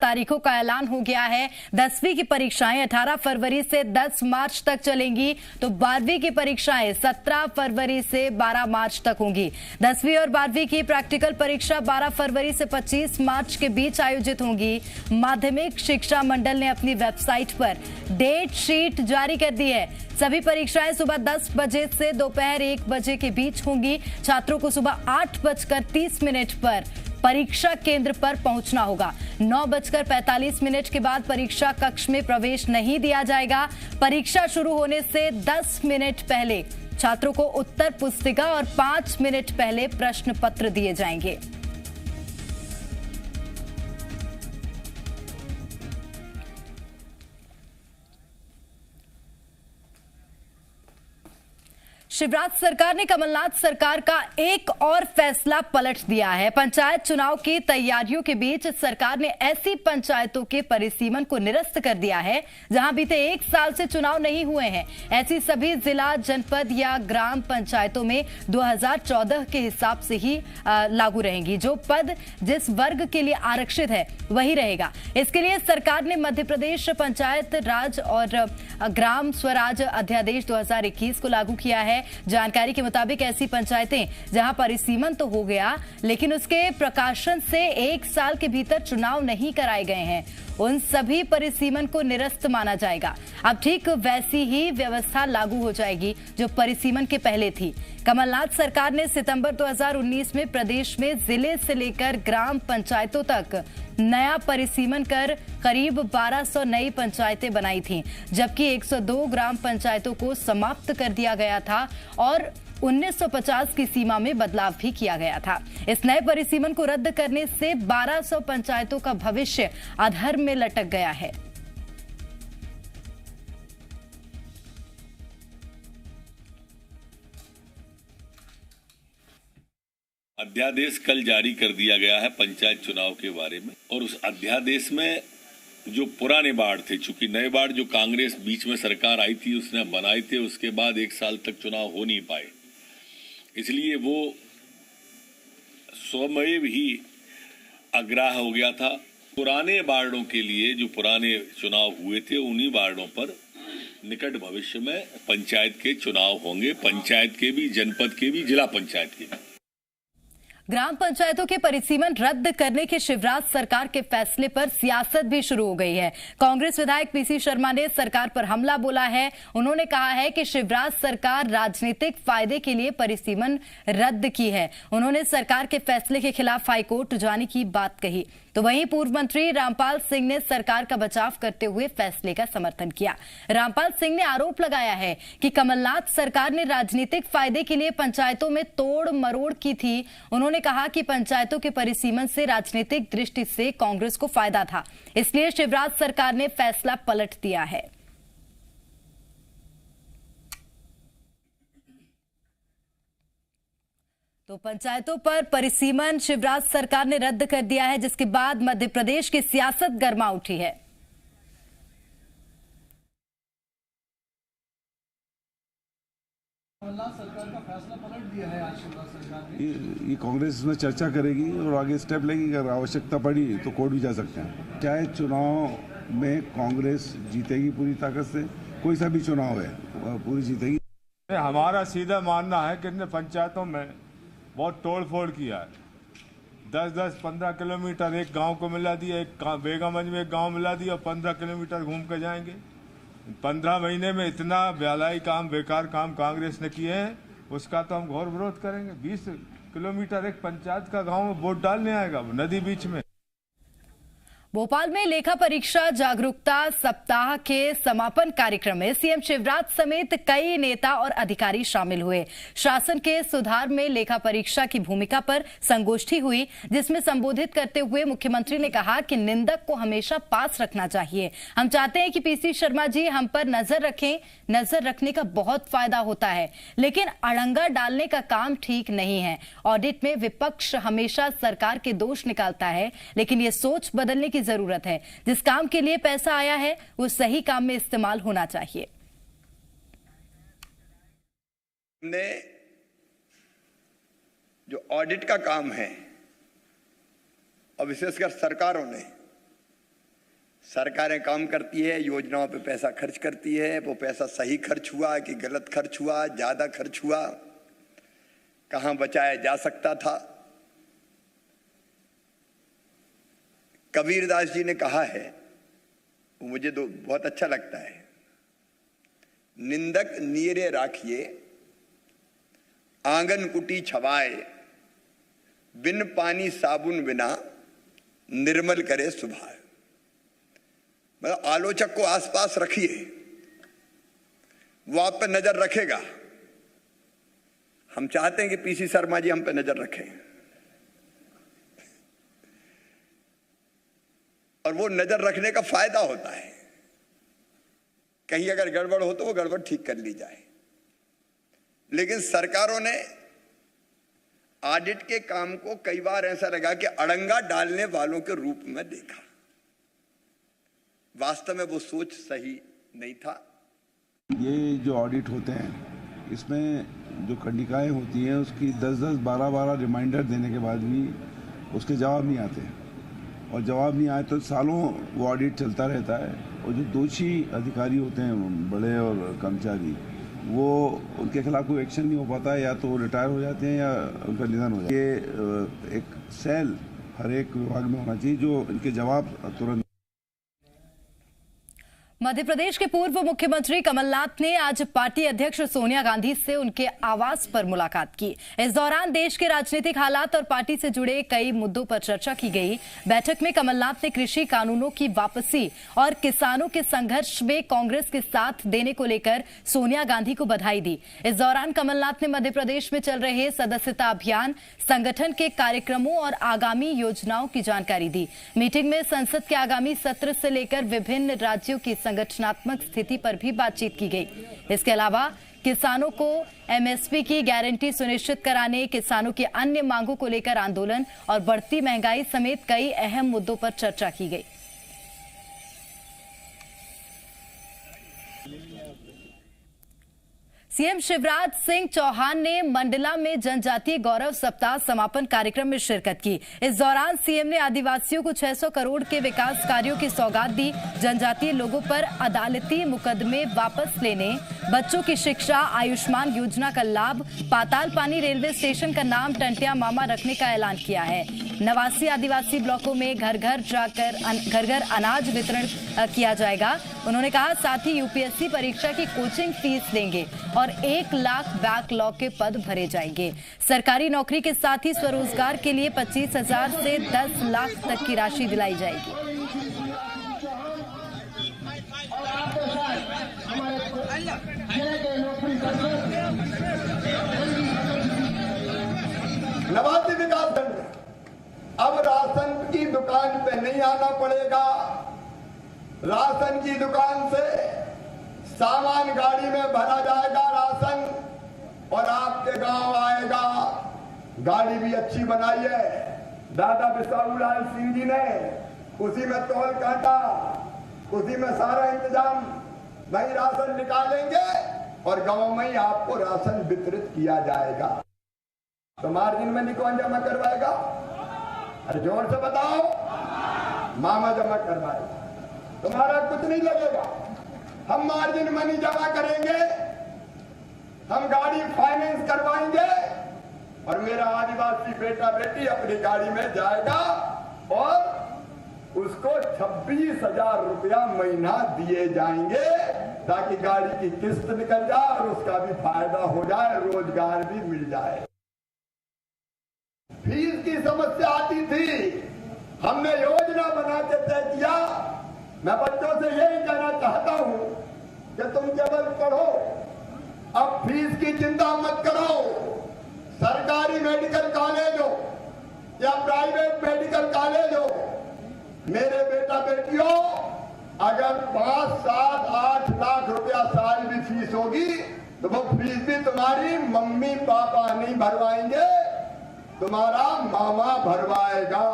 तारीखों का ऐलान हो गया है। 10वीं की परीक्षाएं 18 फरवरी से 10 मार्च तक चलेंगी, तो 12वीं की परीक्षाएं 17 फरवरी से 12 मार्च तक होंगी। 10वीं और 12वीं की प्रैक्टिकल परीक्षा 12 फरवरी से 25 मार्च के बीच आयोजित होंगी। माध्यमिक शिक्षा मंडल ने अपनी वेबसाइट पर डेट शीट जारी कर दी है। सभी परीक्षाएं सुबह 10 बजे से दोपहर 1 बजे के बीच होंगी। छात्रों को सुबह 8:30 पर परीक्षा केंद्र पर पहुंचना होगा। 9:45 के बाद परीक्षा कक्ष में प्रवेश नहीं दिया जाएगा। परीक्षा शुरू होने से 10 मिनट पहले छात्रों को उत्तर पुस्तिका और 5 मिनट पहले प्रश्न पत्र दिए जाएंगे। शिवराज सरकार ने कमलनाथ सरकार का एक और फैसला पलट दिया है। पंचायत चुनाव की तैयारियों के बीच सरकार ने ऐसी पंचायतों के परिसीमन को निरस्त कर दिया है जहां बीते 1 साल से चुनाव नहीं हुए हैं। ऐसी सभी जिला, जनपद या ग्राम पंचायतों में 2014 के हिसाब से ही लागू रहेंगी। जो पद जिस वर्ग के लिए आरक्षित है वही रहेगा। इसके लिए सरकार ने मध्य प्रदेश पंचायत राज और ग्राम स्वराज अध्यादेश 2021 को लागू किया है। जानकारी के मुताबिक ऐसी पंचायतें जहां परिसीमन तो हो गया, लेकिन उसके प्रकाशन से 1 साल के भीतर चुनाव नहीं कराए गए हैं, उन सभी परिसीमन को निरस्त माना जाएगा। अब ठीक वैसी ही व्यवस्था लागू हो जाएगी जो परिसीमन के पहले थी। कमलनाथ सरकार ने सितंबर 2019 में प्रदेश में जिले से लेकर ग्राम पंचायतों तक नया परिसीमन कर करीब 1200 नई पंचायतें बनाई थीं, जबकि 102 ग्राम पंचायतों को समाप्त कर दिया गया था और 1950 की सीमा में बदलाव भी किया गया था। इस नए परिसीमन को रद्द करने से 1200 पंचायतों का भविष्य अधर में लटक गया है। अध्यादेश कल जारी कर दिया गया है पंचायत चुनाव के बारे में, और उस अध्यादेश में जो पुराने वार्ड थे, चूंकि नए वार्ड जो कांग्रेस बीच में सरकार आई थी उसने बनाए थे, उसके बाद 1 साल तक चुनाव हो नहीं पाए, इसलिए वो स्वयं ही अग्राह हो गया था। पुराने वार्डों के लिए जो पुराने चुनाव हुए थे उन्हीं वार्डों पर निकट भविष्य में पंचायत के चुनाव होंगे, पंचायत के भी, जनपद के भी, जिला पंचायत के भी। ग्राम पंचायतों के परिसीमन रद्द करने के शिवराज सरकार के फैसले पर सियासत भी शुरू हो गई है। कांग्रेस विधायक पीसी शर्मा ने सरकार पर हमला बोला है। उन्होंने कहा है कि शिवराज सरकार राजनीतिक फायदे के लिए परिसीमन रद्द की है। उन्होंने सरकार के फैसले के खिलाफ हाईकोर्ट जाने की बात कही। तो वहीं पूर्व मंत्री रामपाल सिंह ने सरकार का बचाव करते हुए फैसले का समर्थन किया। रामपाल सिंह ने आरोप लगाया है कि कमलनाथ सरकार ने राजनीतिक फायदे के लिए पंचायतों में तोड़ मरोड़ की थी। उन्होंने कहा कि पंचायतों के परिसीमन से राजनीतिक दृष्टि से कांग्रेस को फायदा था, इसलिए शिवराज सरकार ने फैसला पलट दिया है। तो पंचायतों पर परिसीमन शिवराज सरकार ने रद्द कर दिया है, जिसके बाद मध्य प्रदेश की सियासत गर्मा उठी है। सरकार का फैसला पलट दिया है आज शिवराज सरकार ने। ये कांग्रेस इसमें चर्चा करेगी और आगे स्टेप लेगी। अगर आवश्यकता पड़ी तो कोर्ट भी जा सकते हैं। चाहे चुनाव में कांग्रेस जीतेगी पूरी ताकत से, कोई सा भी चुनाव है पूरी जीतेगी। हमारा सीधा मानना है कि इनने पंचायतों में बहुत तोड़ फोड़ किया है। 10-10, 15 किलोमीटर एक गांव को मिला दिया, एक बेगमगंज में एक गांव मिला दिया, 15 किलोमीटर घूम कर जाएंगे। 15 महीने में इतना बेलाई काम, बेकार काम कांग्रेस ने किए हैं, उसका तो हम घोर विरोध करेंगे। 20 किलोमीटर एक पंचायत का गांव में वोट डालने आएगा नदी बीच में। भोपाल में लेखा परीक्षा जागरूकता सप्ताह के समापन कार्यक्रम में सीएम शिवराज समेत कई नेता और अधिकारी शामिल हुए। शासन के सुधार में लेखा परीक्षा की भूमिका पर संगोष्ठी हुई, जिसमें संबोधित करते हुए मुख्यमंत्री ने कहा कि निंदक को हमेशा पास रखना चाहिए। हम चाहते हैं कि पीसी शर्मा जी हम पर नजर रखें। नजर रखने का बहुत फायदा होता है, लेकिन अड़ंगा डालने का काम ठीक नहीं है। ऑडिट में विपक्ष हमेशा सरकार के दोष निकालता है, लेकिन ये सोच बदलने की जरूरत है। जिस काम के लिए पैसा आया है वो सही काम में इस्तेमाल होना चाहिए। हमने जो ऑडिट का काम है और विशेषकर सरकारों ने सरकारें काम करती है, योजनाओं पे पैसा खर्च करती है, वो पैसा सही खर्च हुआ कि गलत खर्च हुआ, ज्यादा खर्च हुआ, कहां बचाया जा सकता था। कबीरदास जी ने कहा है, वो मुझे तो बहुत अच्छा लगता है, निंदक नीरे राखिए आंगन कुटी छवाए, बिन पानी साबुन बिना निर्मल करे सुभाए। मतलब आलोचक को आसपास रखिए, वो आप पे नजर रखेगा। हम चाहते हैं कि पीसी शर्मा जी हम पे नजर रखें, और वो नजर रखने का फायदा होता है, कहीं अगर गड़बड़ हो तो वो गड़बड़ ठीक कर ली जाए। लेकिन सरकारों ने ऑडिट के काम को कई बार ऐसा लगा कि अड़ंगा डालने वालों के रूप में देखा। वास्तव में वो सोच सही नहीं था। ये जो ऑडिट होते हैं, इसमें जो खंडिकाएं होती हैं, उसकी 10-10, 12-12 रिमाइंडर देने के बाद भी उसके जवाब नहीं आते, और जवाब नहीं आए तो सालों वो ऑडिट चलता रहता है। और जो दोषी अधिकारी होते हैं, बड़े और कर्मचारी, वो उनके खिलाफ कोई एक्शन नहीं हो पाता है, या तो वो रिटायर हो जाते हैं या उनका निधन हो जाता है। ये एक सेल हर एक विभाग में होना चाहिए जो इनके जवाब तुरंत। मध्य प्रदेश के पूर्व मुख्यमंत्री कमलनाथ ने आज पार्टी अध्यक्ष सोनिया गांधी से उनके आवास पर मुलाकात की। इस दौरान देश के राजनीतिक हालात और पार्टी से जुड़े कई मुद्दों पर चर्चा की गई। बैठक में कमलनाथ ने कृषि कानूनों की वापसी और किसानों के संघर्ष में कांग्रेस के साथ देने को लेकर सोनिया गांधी को बधाई दी। इस दौरान कमलनाथ ने मध्य प्रदेश में चल रहे सदस्यता अभियान, संगठन के कार्यक्रमों और आगामी योजनाओं की जानकारी दी। मीटिंग में संसद के आगामी सत्र से लेकर विभिन्न राज्यों की संगठनात्मक स्थिति पर भी बातचीत की गई। इसके अलावा किसानों को एमएसपी की गारंटी सुनिश्चित कराने, किसानों की अन्य मांगों को लेकर आंदोलन और बढ़ती महंगाई समेत कई अहम मुद्दों पर चर्चा की गई। सीएम शिवराज सिंह चौहान ने मंडला में जनजातीय गौरव सप्ताह समापन कार्यक्रम में शिरकत की। इस दौरान सीएम ने आदिवासियों को 600 करोड़ के विकास कार्यों की सौगात दी। जनजातीय लोगों पर अदालती मुकदमे वापस लेने, बच्चों की शिक्षा, आयुष्मान योजना का लाभ, पाताल पानी रेलवे स्टेशन का नाम टंटिया मामा रखने का ऐलान किया है। 89 आदिवासी ब्लॉकों में घर घर अनाज वितरण किया जाएगा। उन्होंने कहा, साथ ही यूपीएससी परीक्षा की कोचिंग फीस लेंगे और 1 लाख बैकलॉग के पद भरे जाएंगे। सरकारी नौकरी के साथ ही स्वरोजगार के लिए 25,000 से 10 लाख तक की राशि दिलाई जाएगी। नवासी विकास खंड, अब राशन की दुकान पे नहीं आना पड़ेगा। राशन की दुकान से सामान गाड़ी में भरा जाएगा राशन, और आपके गांव आएगा। गाड़ी भी अच्छी बनाई है दादा बिसाऊलाल सिंह जी ने, उसी में तौल काटा, उसी में सारा इंतजाम। वही राशन निकालेंगे और गांव में ही आपको राशन वितरित किया जाएगा। तो मार्जिन मनी कौन जमा करवाएगा? अरे जोर से बताओ। मामा जमा करवाएगा, तुम्हारा कुछ नहीं लगेगा। हम मार्जिन मनी जमा करेंगे, हम गाड़ी फाइनेंस करवाएंगे, और मेरा आदिवासी बेटा बेटी अपनी गाड़ी में जाएगा और उसको 26,000 रुपया महीना दिए जाएंगे, ताकि गाड़ी की किस्त निकल जाए और उसका भी फायदा हो जाए, रोजगार भी मिल जाए। फीस की समस्या आती थी, हमने योजना बना के तय किया। मैं बच्चों से यही कहना चाहता हूं कि तुम केवल पढ़ो, अब फीस की चिंता मत करो। सरकारी मेडिकल कॉलेज हो या प्राइवेट मेडिकल कॉलेज हो, मेरे बेटा बेटियों, अगर 5, 7, 8 लाख रुपया साल भी फीस होगी, तो वो फीस भी तुम्हारी मम्मी पापा नहीं भरवाएंगे, तुम्हारा मामा भरवाएगा।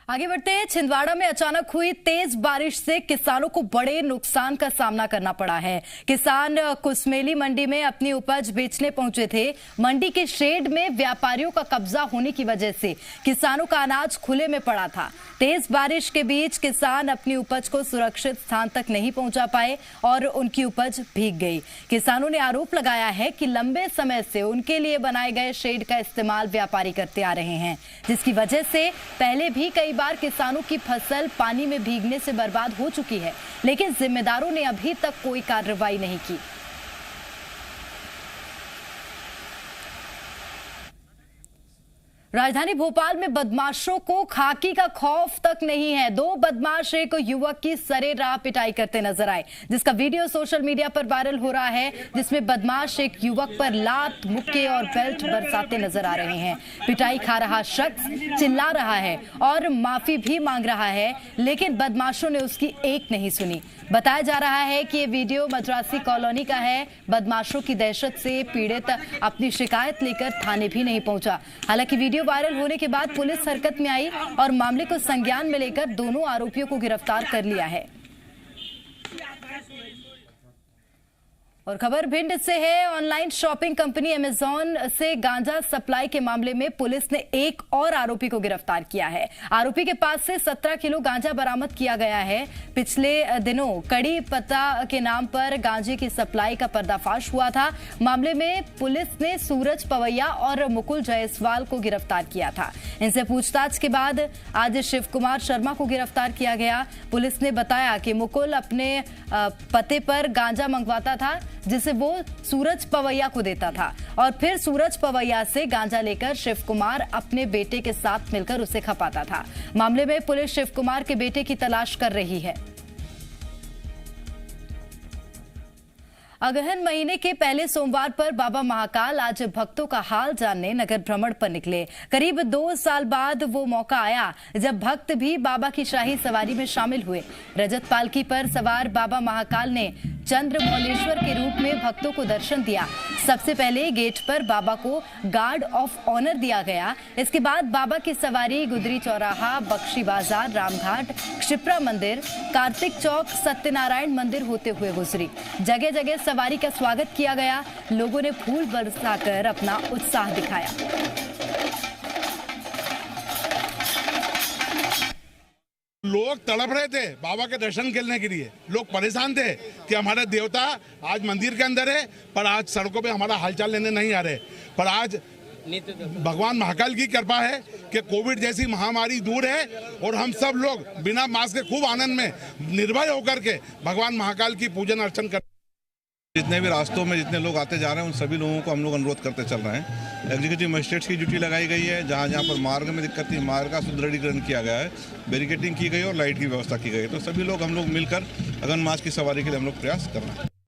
आगे बढ़ते हैं। छिंदवाड़ा में अचानक हुई तेज बारिश से किसानों को बड़े नुकसान का सामना करना पड़ा है। किसान कुसमेली मंडी में अपनी उपज बेचने पहुंचे थे। मंडी के शेड में व्यापारियों का कब्जा होने की वजह से किसानों का अनाज खुले में पड़ा था। तेज बारिश के बीच किसान अपनी उपज को सुरक्षित स्थान तक नहीं पहुंचा पाए और उनकी उपज भीग गई। किसानों ने आरोप लगाया है कि लंबे समय से उनके लिए बनाए गए शेड का इस्तेमाल व्यापारी करते आ रहे हैं, जिसकी वजह से पहले भी कई बार किसानों की फसल पानी में भीगने से बर्बाद हो चुकी है, लेकिन जिम्मेदारों ने अभी तक कोई कार्रवाई नहीं की। राजधानी भोपाल में बदमाशों को खाकी का खौफ तक नहीं है। दो बदमाश एक युवक की सरेराह पिटाई करते नजर आए, जिसका वीडियो सोशल मीडिया पर वायरल हो रहा है, जिसमें बदमाश एक युवक पर लात, मुक्के और बेल्ट बरसाते नजर आ रहे हैं। पिटाई खा रहा शख्स चिल्ला रहा है और माफी भी मांग रहा है, लेकिन बदमाशों ने उसकी एक नहीं सुनी। बताया जा रहा है कि ये वीडियो मद्रासी कॉलोनी का है। बदमाशों की दहशत से पीड़ित अपनी शिकायत लेकर थाने भी नहीं पहुंचा। हालांकि वीडियो वायरल होने के बाद पुलिस हरकत में आई और मामले को संज्ञान में लेकर दोनों आरोपियों को गिरफ्तार कर लिया है। और खबर भिंड से है। ऑनलाइन शॉपिंग कंपनी अमेजॉन से गांजा सप्लाई के मामले में पुलिस ने एक और आरोपी को गिरफ्तार किया है। आरोपी के पास से 17 किलो गांजा बरामद किया गया है। पिछले दिनों कड़ी पत्ता के नाम पर गांजे की सप्लाई का पर्दाफाश हुआ था। मामले में पुलिस ने सूरज पवैया और मुकुल जायसवाल को गिरफ्तार किया था। इनसे पूछताछ के बाद आज शिव कुमार शर्मा को गिरफ्तार किया गया। पुलिस ने बताया कि मुकुल अपने पते पर गांजा मंगवाता था, जिसे वो सूरज पवैया को देता था और फिर सूरज पवैया से गांजा लेकर शिव कुमार अपने बेटे के साथ मिलकर उसे खपाता था। मामले में पुलिस शिव कुमार के बेटे की तलाश कर रही है। अगहन महीने के पहले सोमवार पर बाबा महाकाल आज भक्तों का हाल जानने नगर भ्रमण पर निकले। करीब 2 साल बाद वो मौका आया जब भक्त भी बाबा की शाही सवारी में शामिल हुए। रजत पालकी पर सवार बाबा महाकाल ने चंद्रमौलेश्वर के रूप में भक्तों को दर्शन दिया। सबसे पहले गेट पर बाबा को गार्ड ऑफ ऑनर दिया गया। इसके बाद बाबा की सवारी गुदरी चौराहा, बख्शी बाजार, रामघाट, क्षिप्रा मंदिर, कार्तिक चौक, सत्यनारायण मंदिर होते हुए गुजरी। जगह जगह सवारी का स्वागत किया गया। लोगों ने फूल बरसाकर अपना उत्साह दिखाया। लोग तड़प रहे थे बाबा के दर्शन करने के लिए। लोग परेशान थे कि हमारे देवता आज मंदिर के अंदर है, पर आज सड़कों पे हमारा हालचाल लेने नहीं आ रहे। पर आज भगवान महाकाल की कृपा है कि कोविड जैसी महामारी दूर है और हम सब लोग बिना मास्क के खूब आनंद में निर्भय होकर के भगवान महाकाल की पूजन अर्चन कर। जितने भी रास्तों में जितने लोग आते जा रहे हैं उन सभी लोगों को हम लोग अनुरोध करते चल रहे हैं। एग्जीक्यूटिव मजिस्ट्रेट्स की ड्यूटी लगाई गई है। जहाँ जहाँ पर मार्ग में दिक्कत थी, मार्ग का सुदृढ़ीकरण किया गया है, बैरिकेडिंग की गई और लाइट की व्यवस्था की गई है। तो सभी लोग हम लोग मिलकर अगन मास की सवारी के लिए हम लोग प्रयास कर रहे हैं।